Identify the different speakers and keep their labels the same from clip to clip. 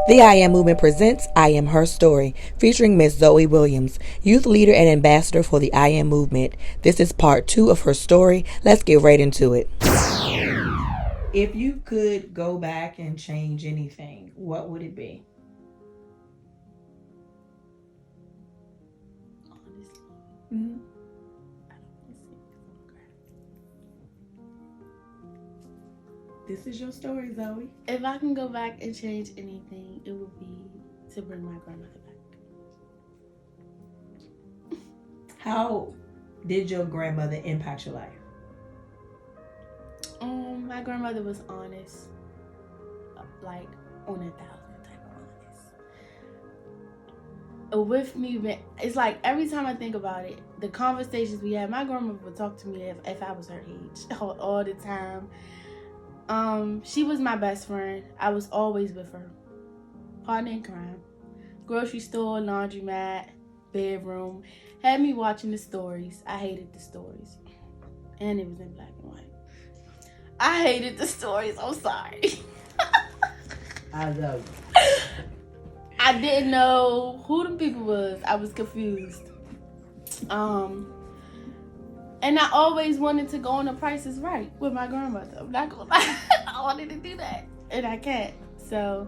Speaker 1: The I.A.M movement presents I Am Her Story, featuring Miss Zoe Williams, youth leader and ambassador for the I.A.M movement. This is part 2 of her story. Let's get right into it. If you could go back and change anything, what would it be?
Speaker 2: Honestly,
Speaker 1: Mm-hmm.
Speaker 2: I don't want to say
Speaker 1: This is your story, Zoe.
Speaker 2: if I can go back and change anything, it would be to bring my grandmother back.
Speaker 1: How did your grandmother impact your life?
Speaker 2: My grandmother was honest, like on 1,000 type of honest. With me, it's like every time I think about it, the conversations we had, my grandmother would talk to me if I was her age all the time. She was my best friend. I was always with her. Partner in crime. Grocery store, laundromat, bedroom. Had me watching the stories. I hated the stories. And it was in black and white. I hated the stories. I'm sorry.
Speaker 1: I love you.
Speaker 2: I didn't know who the people was. I was confused. And I always wanted to go on The Price is Right with my grandmother. I'm not gonna lie. I wanted to do that. And I can't. So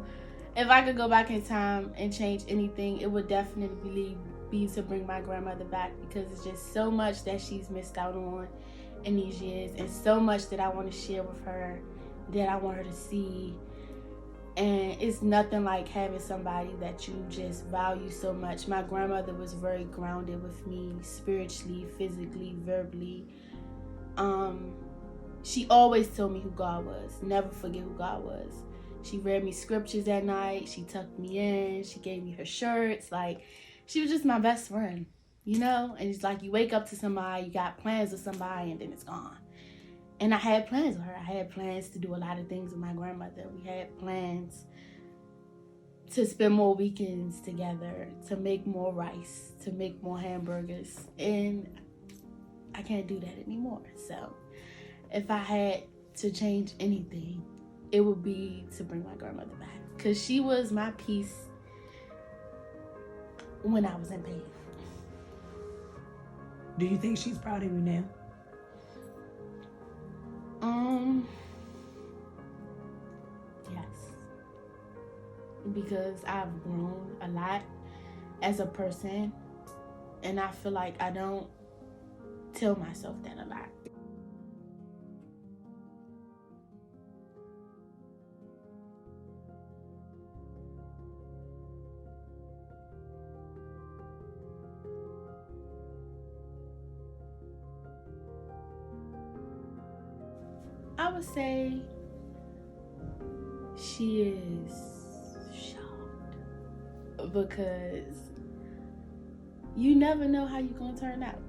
Speaker 2: if I could go back in time and change anything, it would definitely be to bring my grandmother back, because it's just so much that she's missed out on in these years, and so much that I want to share with her, that I want her to see. And it's nothing like having somebody that you just value so much. My grandmother was very grounded with me spiritually, physically, verbally. She always told me who God was. Never forget who God was. She read me scriptures at night. She tucked me in. She gave me her shirts. Like, she was just my best friend, you know? And it's like you wake up to somebody, you got plans with somebody, and then it's gone. And I had plans with her. I had plans to do a lot of things with my grandmother. We had plans to spend more weekends together, to make more rice, to make more hamburgers. And I can't do that anymore. So if I had to change anything, it would be to bring my grandmother back, because she was my peace when I was in pain.
Speaker 1: Do you think she's proud of you now?
Speaker 2: Yes. Because I've grown a lot as a person, and I feel like I don't tell myself that a lot. I would say she is shocked, because you never know how you're going to turn out.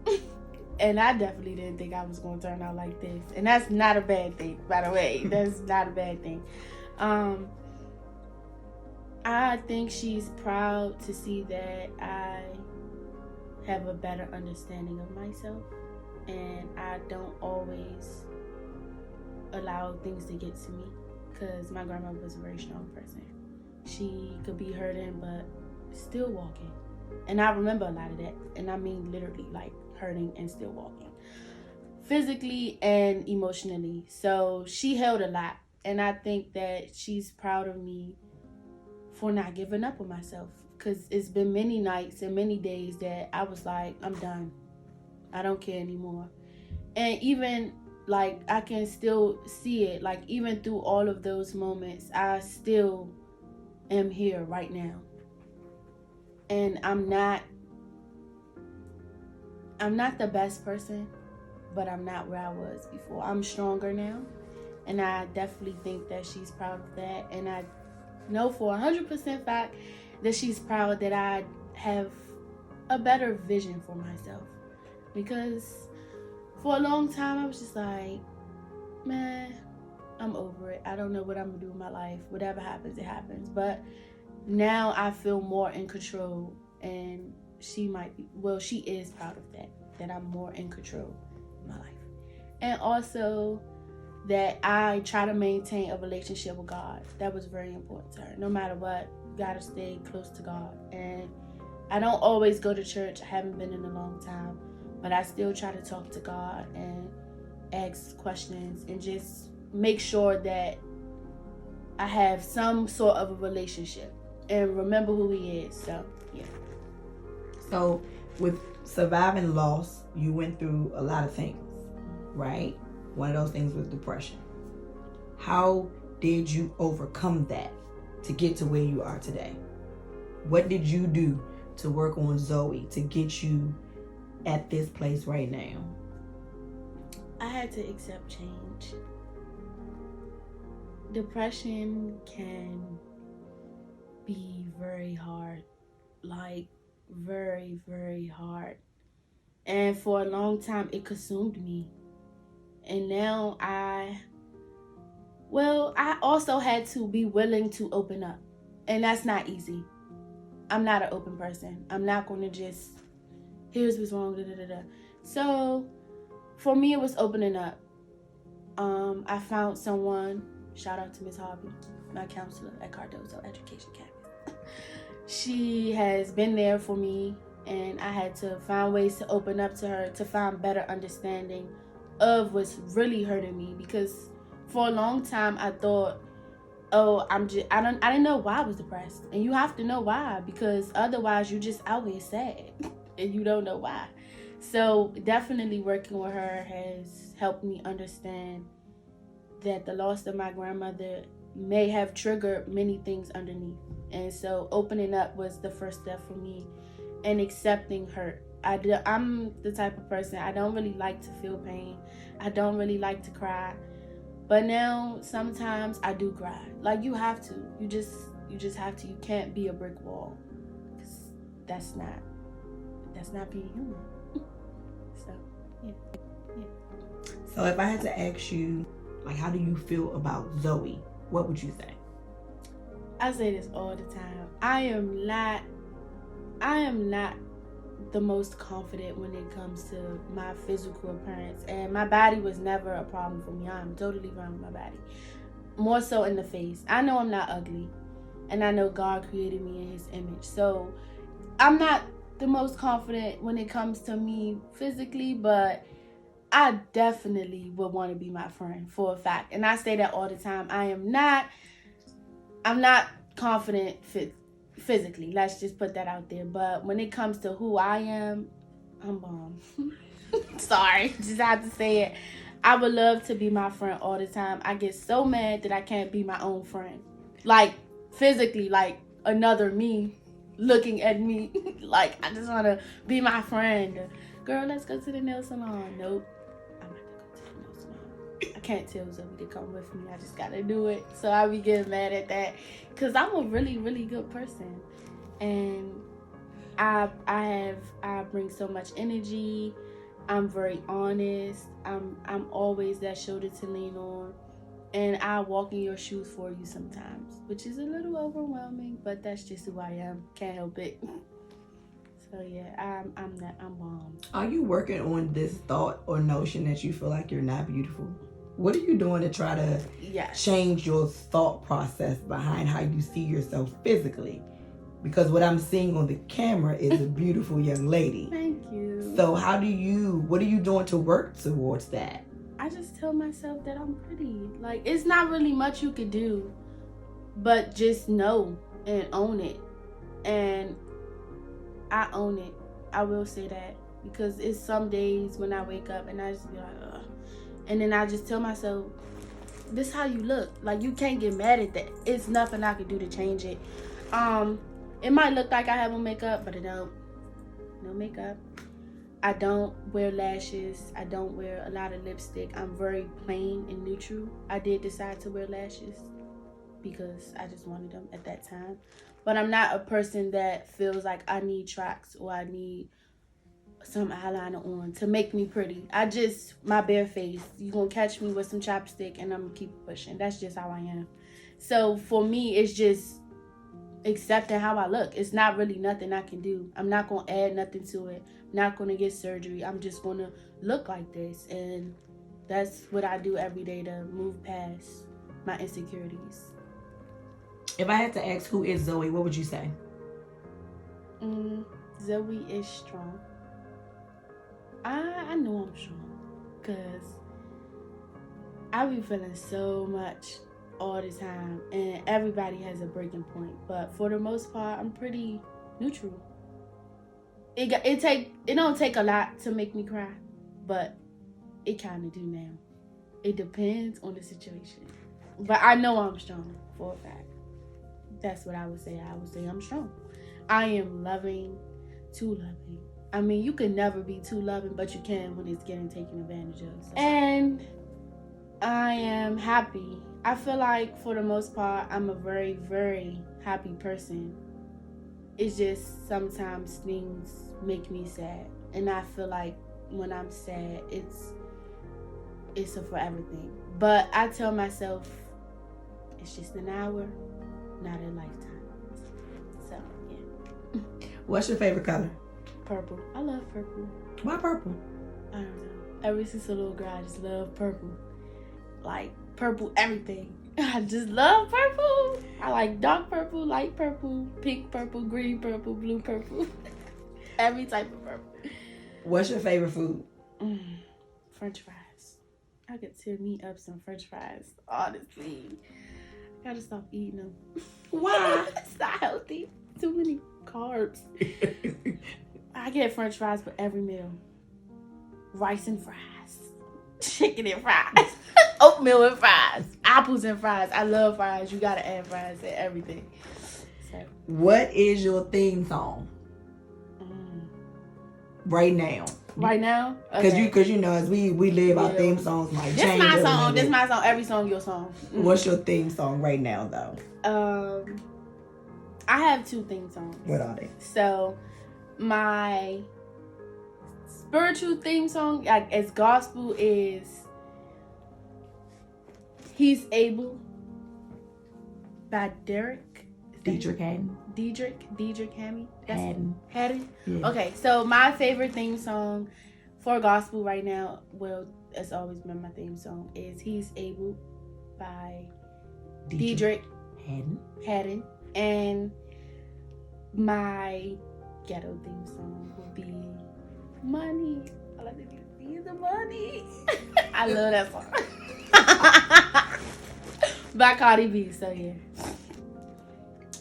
Speaker 2: And I definitely didn't think I was going to turn out like this. And that's not a bad thing, by the way. That's not a bad thing. I think she's proud to see that I have a better understanding of myself, and I don't always allow things to get to me, because my grandmother was a very strong person. She could be hurting but still walking, and I remember a lot of that, and I mean literally like hurting and still walking, physically and emotionally. So she held a lot, and I think that she's proud of me for not giving up on myself, because it's been many nights and many days that I was like, I'm done, I don't care anymore. And even like I can still see it, like even through all of those moments, I still am here right now. And I'm not the best person, but I'm not where I was before. I'm stronger now, and I definitely think that she's proud of that. And I know for 100% fact that she's proud that I have a better vision for myself, because for a long time I was just like, man, I'm over it. I don't know what I'm gonna do with my life. Whatever happens, it happens. But now I feel more in control, and she is proud of that I'm more in control of my life. And also that I try to maintain a relationship with God. That was very important to her. No matter what, You gotta stay close to God. And I don't always go to church. I haven't been in a long time, but I still try to talk to God and ask questions and just make sure that I have some sort of a relationship and remember who He is. So, yeah.
Speaker 1: So, with surviving loss, you went through a lot of things, right? One of those things was depression. How did you overcome that to get to where you are today? What did you do to work on Zoe to get you at this place right now?
Speaker 2: I had to accept change. Depression can be very hard, like very, very hard. And for a long time, it consumed me. And now I also had to be willing to open up. And that's not easy. I'm not an open person. I'm not going to just, here's what's wrong, da, da, da, da. So for me, it was opening up. I found someone, shout out to Miss Harvey, my counselor at Cardozo Education Campus. She has been there for me, and I had to find ways to open up to her to find better understanding of what's really hurting me, because for a long time I thought, oh, I didn't know why I was depressed. And you have to know why, because otherwise you just out here sad and you don't know why. So definitely working with her has helped me understand that the loss of my grandmother may have triggered many things underneath. And so opening up was the first step for me, and accepting hurt. I'm the type of person, I don't really like to feel pain. I don't really like to cry. But now sometimes I do cry. Like, you have to. You just have to. You can't be a brick wall. 'Cause that's not being human. So, yeah.
Speaker 1: So if I had to ask you, like, how do you feel about Zoe? What would you say?
Speaker 2: I say this all the time. I am not the most confident when it comes to my physical appearance, and my body was never a problem for me. I'm totally fine with my body. More so in the face. I know I'm not ugly, and I know God created me in His image. So I'm not the most confident when it comes to me physically, but I definitely would want to be my friend for a fact. And I say that all the time. I'm not confident physically. Let's just put that out there. But when it comes to who I am, I'm bomb. Sorry, just have to say it. I would love to be my friend all the time. I get so mad that I can't be my own friend. Like, physically, like another me looking at me. Like, I just want to be my friend. Girl, let's go to the nail salon. Nope. I'm not going to go to the nail salon. I can't tell Zoe to come with me. I just got to do it. So I be getting mad at that. Because I'm a really, really good person. And I bring so much energy. I'm very honest. I'm always that shoulder to lean on. And I walk in your shoes for you sometimes, which is a little overwhelming, but that's just who I am. Can't help it. So yeah, I'm bomb.
Speaker 1: Are you working on this thought or notion that you feel like you're not beautiful? What are you doing to try to change your thought process behind how you see yourself physically? Because what I'm seeing on the camera is a beautiful young lady.
Speaker 2: Thank you.
Speaker 1: So what are you doing to work towards that?
Speaker 2: I just tell myself that I'm pretty. Like, it's not really much you could do, but just know and own it. And I own it. I will say that, because it's some days when I wake up and I just be like, ugh. And then I just tell myself, this is how you look. Like, you can't get mad at that. It's nothing I could do to change it. It might look like I have on makeup, but I don't. No makeup. I don't wear lashes. I don't wear a lot of lipstick. I'm very plain and neutral. I did decide to wear lashes because I just wanted them at that time. But I'm not a person that feels like I need tracks or I need some eyeliner on to make me pretty. My bare face. You're going to catch me with some chapstick and I'm going to keep pushing. That's just how I am. So for me, it's just accepting how I look. It's not really nothing I can do. I'm not going to add nothing to it. I'm not going to get surgery. I'm just going to look like this. And that's what I do every day to move past my insecurities.
Speaker 1: If I had to ask who is Zoe, what would you say?
Speaker 2: Zoe is strong. I know I'm strong because I be feeling so much all the time, and everybody has a breaking point. But for the most part, I'm pretty neutral. It don't take a lot to make me cry, but it kind of do now. It depends on the situation. But I know I'm strong for a fact. That's what I would say. I would say I'm strong. I am loving, too loving. I mean, you can never be too loving, but you can when it's getting taken advantage of. So. And I am happy. I feel like for the most part, I'm a very, very happy person. It's just sometimes things make me sad. And I feel like when I'm sad, it's a forever thing. But I tell myself, it's just an hour, not a lifetime. So, yeah.
Speaker 1: What's your favorite color?
Speaker 2: Purple. I love purple.
Speaker 1: Why purple?
Speaker 2: I don't know. Ever since a little girl, I just love purple. Like, purple everything. I just love purple. I like dark purple, light purple, pink purple, green purple, blue purple. Every type of purple.
Speaker 1: What's your favorite food?
Speaker 2: French fries. I could tear me up some French fries. Honestly. I gotta stop eating them.
Speaker 1: Why?
Speaker 2: It's not healthy. Too many carbs. I get French fries for every meal. Rice and fries. Chicken and fries. Oatmeal and fries. Apples and fries. I love fries. You gotta add fries to everything. So.
Speaker 1: What is your theme song? Right now.
Speaker 2: Right now? Okay.
Speaker 1: Cause you know, as we live, our theme songs might change.
Speaker 2: This my song. This my song. Every song your song.
Speaker 1: What's your theme song right now, though?
Speaker 2: I have 2 theme songs.
Speaker 1: What are they?
Speaker 2: So, my spiritual theme song, like as gospel, is "He's Able" by
Speaker 1: Dietrich Haddon.
Speaker 2: Dietrich Haddon.
Speaker 1: Haddon. Yeah.
Speaker 2: Okay, so my favorite theme song for gospel right now, well, it's always been my theme song, is "He's Able" by Dietrich Haddon. And my ghetto theme song would be "Money." All I need to see is the money. I love that song. By Cardi B, so yeah.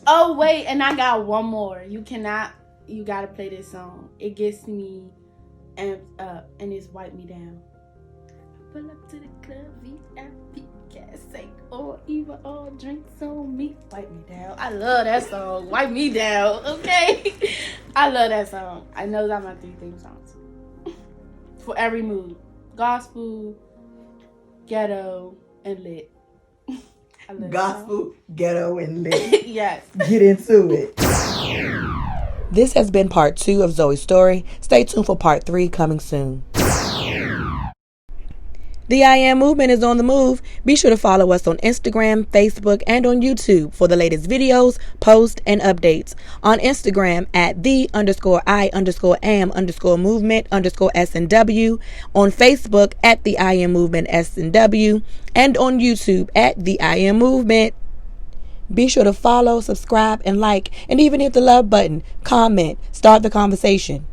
Speaker 2: Oh, wait, and I got one more. You gotta play this song. It gets me amped up, and it's "Wipe Me Down." Pull up to the club, VIP, gas tank, or even all drinks on me. Wipe me down. I love that song. Wipe me down, okay? I love that song. I know those are my 3 theme songs. For every mood. Gospel, ghetto, and lit. I love
Speaker 1: Gospel, ghetto, and lit.
Speaker 2: Yes.
Speaker 1: Get into it. This has been part 2 of Zoe's story. Stay tuned for part 3 coming soon. The I.A.M movement is on the move. Be sure to follow us on Instagram, Facebook, and on YouTube for the latest videos, posts, and updates. On Instagram at the_I_am_movement_SNW. On Facebook at the I.A.M movement SNW. And on YouTube at the I.A.M movement. Be sure to follow, subscribe, and like, and even hit the love button. Comment. Start the conversation.